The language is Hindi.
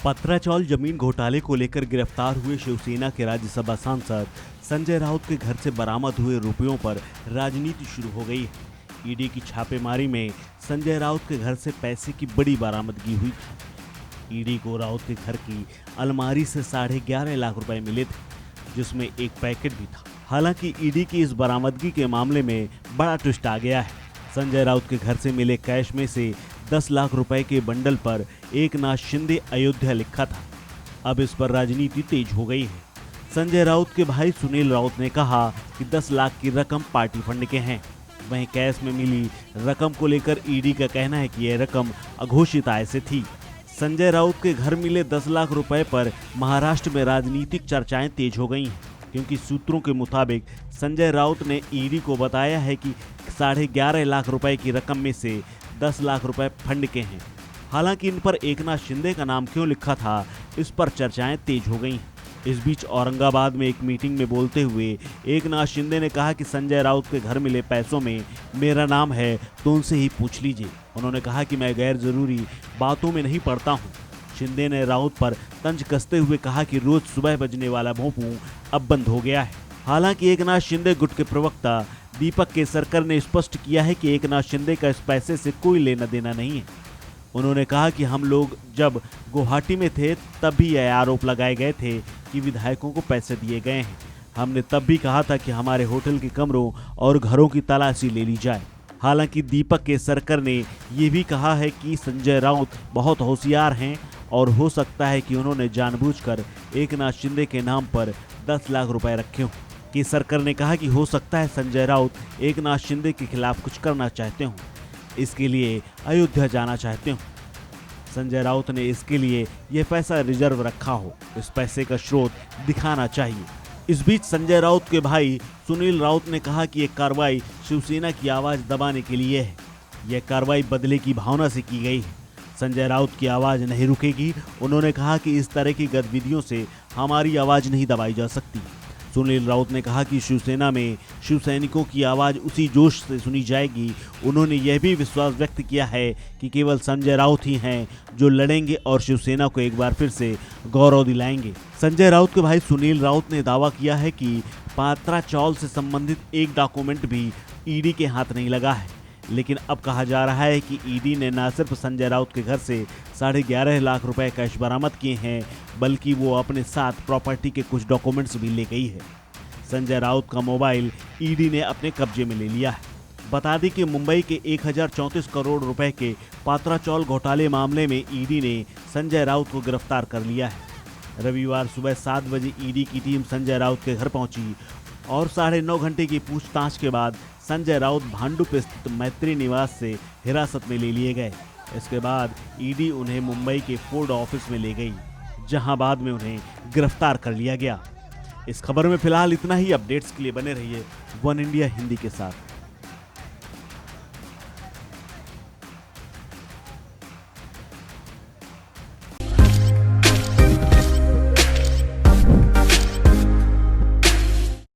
पत्राचौल जमीन घोटाले को लेकर गिरफ्तार हुए शिवसेना के राज्यसभा सांसद संजय राउत के घर से बरामद हुए रुपयों पर राजनीति शुरू हो गई है। ईडी की छापेमारी में संजय राउत के घर से पैसे की बड़ी बरामदगी हुई थी। ईडी को राउत के घर की अलमारी से 11.5 लाख रुपए मिले थे, जिसमें एक पैकेट भी था। हालांकि ईडी की इस बरामदगी के मामले में बड़ा ट्विस्ट आ गया है। संजय राउत के घर से मिले कैश में से 10 लाख रुपए के बंडल पर एकनाथ शिंदे अयोध्या लिखा था। अब इस पर राजनीति तेज हो गई है। संजय राउत के भाई सुनील राउत ने कहा कि 10 लाख की रकम पार्टी फंड के हैं। वहीं कैश में मिली रकम को लेकर ईडी का कहना है कि यह रकम अघोषित आय से थी। संजय राउत के घर मिले 10 लाख रुपए पर महाराष्ट्र में राजनीतिक चर्चाएं तेज हो गई हैं, क्योंकि सूत्रों के मुताबिक संजय राउत ने ईडी को बताया है कि 11.5 लाख रुपए की रकम में से 10 लाख रुपए फंड के हैं। हालांकि इन पर एकनाथ शिंदे का नाम क्यों लिखा था, इस पर चर्चाएं तेज हो गई। इस बीच औरंगाबाद में एक मीटिंग में बोलते हुए एकनाथ शिंदे ने कहा कि संजय राउत के घर मिले पैसों में मेरा नाम है तो उनसे ही पूछ लीजिए। उन्होंने कहा कि मैं गैर जरूरी बातों में नहीं पड़ता हूँ। शिंदे ने राउत पर तंज कसते हुए कहा कि रोज सुबह बजने वाला भोंपू अब बंद हो गया है। हालांकि एकनाथ शिंदे गुट के प्रवक्ता दीपक केसरकर ने स्पष्ट किया है कि एकनाथ शिंदे का इस पैसे से कोई लेना देना नहीं है। उन्होंने कहा कि हम लोग जब गुवाहाटी में थे तब भी यह आरोप लगाए गए थे कि विधायकों को पैसे दिए गए हैं। हमने तब भी कहा था कि हमारे होटल के कमरों और घरों की तलाशी ले ली जाए। हालांकि दीपक केसरकर ने यह भी कहा है कि संजय राउत बहुत होशियार हैं और हो सकता है कि उन्होंने जानबूझकर एकनाथ शिंदे के नाम पर 10 लाख रुपए रखे हों। केसरकर ने कहा कि हो सकता है संजय राउत एकनाथ शिंदे के खिलाफ कुछ करना चाहते हों, इसके लिए अयोध्या जाना चाहते हों। संजय राउत ने इसके लिए यह पैसा रिजर्व रखा हो, इस पैसे का स्रोत दिखाना चाहिए। इस बीच संजय राउत के भाई सुनील राउत ने कहा कि यह कार्रवाई शिवसेना की आवाज दबाने के लिए है। यह कार्रवाई बदले की भावना से की गई है। संजय राउत की आवाज नहीं रुकेगी। उन्होंने कहा कि इस तरह की गतिविधियों से हमारी आवाज नहीं दबाई जा सकती। सुनील राउत ने कहा कि शिवसेना में शिव सैनिकों की आवाज उसी जोश से सुनी जाएगी। उन्होंने यह भी विश्वास व्यक्त किया है कि केवल संजय राउत ही हैं जो लड़ेंगे और शिवसेना को एक बार फिर से गौरव दिलाएंगे। संजय राउत के भाई सुनील राउत ने दावा किया है कि पत्राचौल से संबंधित एक डॉक्यूमेंट भी ईडी के हाथ नहीं लगा है, लेकिन अब कहा जा रहा है कि ईडी ने न सिर्फ संजय राउत के घर से 11.5 लाख रुपए कैश बरामद किए हैं, बल्कि वो अपने साथ प्रॉपर्टी के कुछ डॉक्यूमेंट्स भी ले गई है। संजय राउत का मोबाइल ईडी ने अपने कब्जे में ले लिया है। बता दें कि मुंबई के 1034 करोड़ रुपए के पत्राचौल घोटाले मामले में ईडी ने संजय राउत को गिरफ्तार कर लिया है। रविवार सुबह 7 बजे ईडी की टीम संजय राउत के घर पहुंची और 9.5 घंटे की पूछताछ के बाद संजय राउत भांडुप स्थित मैत्री निवास से हिरासत में ले लिए गए। इसके बाद ईडी उन्हें मुंबई के फोर्ड ऑफिस में ले गई, जहां बाद में उन्हें गिरफ्तार कर लिया गया। इस खबर में फिलहाल इतना ही। अपडेट्स के लिए बने रहिए वन इंडिया हिंदी के साथ।